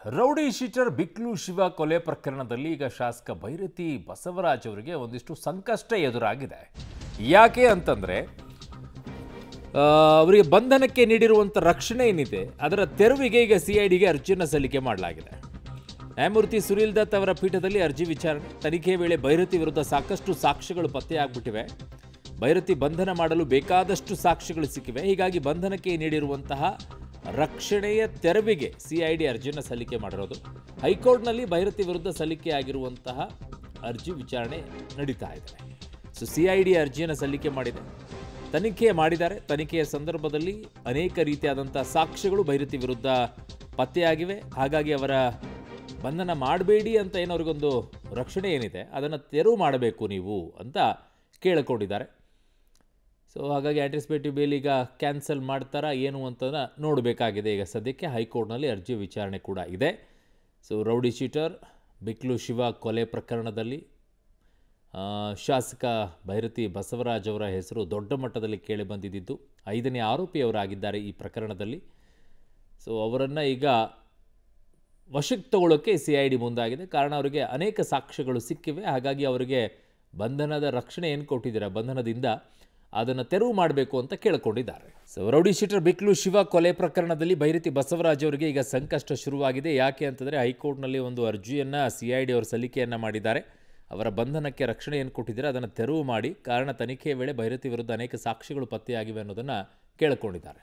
Rowdy sheeter ಬಿಕ್ಲು Shiva ಕೊಲೆ ಪ್ರಕರಣದಲ್ಲಿ ಈಗ ಶಾಸಕ ಭೈರತಿ ಬಸವರಾಜ್ ಅವರಿಗೆ ಒಂದಿಷ್ಟು ಸಂಕಷ್ಟ ಎದುರಾಗಿದೆ. ಯಾಕೆ ಅಂತಂದ್ರೆ ಅವರಿಗೆ ಬಂಧನಕ್ಕೆ ನೀಡಿರುವಂಥ ರಕ್ಷಣೆ ಏನಿದೆ ಅದರ ತೆರವಿಗೆ ಈಗ ಸಿಐಡಿಗೆ ಅರ್ಜಿಯನ್ನು ಸಲ್ಲಿಕೆ ಮಾಡಲಾಗಿದೆ. ನ್ಯಾಯಮೂರ್ತಿ ಸುನೀಲ್ ದತ್ ಅವರ ಪೀಠದಲ್ಲಿ ಅರ್ಜಿ ವಿಚಾರಣೆ. ತನಿಖೆ ವೇಳೆ ಭೈರತಿ ವಿರುದ್ಧ ಸಾಕಷ್ಟು ಸಾಕ್ಷ್ಯಗಳು ಪತ್ತೆಯಾಗ್ಬಿಟ್ಟಿವೆ. ಭೈರತಿ ಬಂಧನ ಮಾಡಲು ಬೇಕಾದಷ್ಟು ಸಾಕ್ಷ್ಯಗಳು ಸಿಕ್ಕಿವೆ. ಹೀಗಾಗಿ ಬಂಧನಕ್ಕೆ ನೀಡಿರುವಂತಹ ರಕ್ಷಣೆಯ ತೆರವಿಗೆ ಸಿಐಡಿ ಅರ್ಜಿಯನ್ನು ಸಲ್ಲಿಕೆ ಮಾಡಿರೋದು. ಹೈಕೋರ್ಟ್ನಲ್ಲಿ ಭೈರತಿ ವಿರುದ್ಧ ಸಲ್ಲಿಕೆಯಾಗಿರುವಂತಹ ಅರ್ಜಿ ವಿಚಾರಣೆ ನಡೀತಾ ಇದೆ. ಸೊ ಸಿಐಡಿ ಅರ್ಜಿಯನ್ನು ಸಲ್ಲಿಕೆ ಮಾಡಿದೆ, ತನಿಖೆ ಮಾಡಿದ್ದಾರೆ. ತನಿಖೆಯ ಸಂದರ್ಭದಲ್ಲಿ ಅನೇಕ ರೀತಿಯಾದಂಥ ಸಾಕ್ಷ್ಯಗಳು ಭೈರತಿ ವಿರುದ್ಧ ಪತ್ತೆಯಾಗಿವೆ. ಹಾಗಾಗಿ ಅವರ ಬಂಧನ ಮಾಡಬೇಡಿ ಅಂತ ಏನವ್ರಿಗೊಂದು ರಕ್ಷಣೆ ಏನಿದೆ ಅದನ್ನು ತೆರವು ಮಾಡಬೇಕು ನೀವು ಅಂತ ಕೇಳಿಕೊಂಡಿದ್ದಾರೆ. ಸೊ ಹಾಗಾಗಿ ಆಂಟಿಸಿಪೇಟಿವ್ ಬೇಲ್ ಈಗ ಕ್ಯಾನ್ಸಲ್ ಮಾಡ್ತಾರಾ ಏನು ಅಂತ ನೋಡಬೇಕಾಗಿದೆ. ಈಗ ಸದ್ಯಕ್ಕೆ ಹೈಕೋರ್ಟ್ನಲ್ಲಿ ಅರ್ಜಿ ವಿಚಾರಣೆ ಕೂಡ ಇದೆ. ಸೊ ರೌಡಿ ಶೀಟರ್ ಬಿಕ್ಲು ಶಿವ ಕೊಲೆ ಪ್ರಕರಣದಲ್ಲಿ ಶಾಸಕ ಭೈರತಿ ಬಸವರಾಜ್ ಅವರ ಹೆಸರು ದೊಡ್ಡ ಮಟ್ಟದಲ್ಲಿ ಕೇಳಿಬಂದಿದ್ದು 5ನೇ ಆರೋಪಿಯವರಾಗಿದ್ದಾರೆ ಈ ಪ್ರಕರಣದಲ್ಲಿ. ಸೊ ಅವರನ್ನು ಈಗ ವಶಕ್ಕೆ ತಗೊಳ್ಳೋಕ್ಕೆ ಸಿಐಡಿ ಮುಂದಾಗಿದೆ. ಕಾರಣ ಅವರಿಗೆ ಅನೇಕ ಸಾಕ್ಷ್ಯಗಳು ಸಿಕ್ಕಿವೆ. ಹಾಗಾಗಿ ಅವರಿಗೆ ಬಂಧನದ ರಕ್ಷಣೆ ಏನು ಕೊಟ್ಟಿದ್ದೀರಾ, ಬಂಧನದಿಂದ ಅದನ್ನು ತೆರವು ಮಾಡಬೇಕು ಅಂತ ಕೇಳಿಕೊಂಡಿದ್ದಾರೆ. ಸೊ ರೌಡಿ ಶೀಟರ್ ಬಿಕ್ಲು ಶಿವ ಕೊಲೆ ಪ್ರಕರಣದಲ್ಲಿ ಭೈರತಿ ಬಸವರಾಜ್ ಅವರಿಗೆ ಈಗ ಸಂಕಷ್ಟ ಶುರುವಾಗಿದೆ. ಯಾಕೆ ಅಂತಂದರೆ ಹೈಕೋರ್ಟ್ನಲ್ಲಿ ಒಂದು ಅರ್ಜಿಯನ್ನು ಸಿಐಡಿ ಅವರು ಸಲ್ಲಿಕೆಯನ್ನು ಮಾಡಿದ್ದಾರೆ. ಅವರ ಬಂಧನಕ್ಕೆ ರಕ್ಷಣೆ ಏನು ಕೊಟ್ಟಿದ್ದಾರೆ ಅದನ್ನು ತೆರವು ಮಾಡಿ, ಕಾರಣ ತನಿಖೆಯ ವೇಳೆ ಭೈರತಿ ವಿರುದ್ಧ ಅನೇಕ ಸಾಕ್ಷ್ಯಗಳು ಪತ್ತೆಯಾಗಿವೆ ಅನ್ನೋದನ್ನು ಕೇಳಿಕೊಂಡಿದ್ದಾರೆ.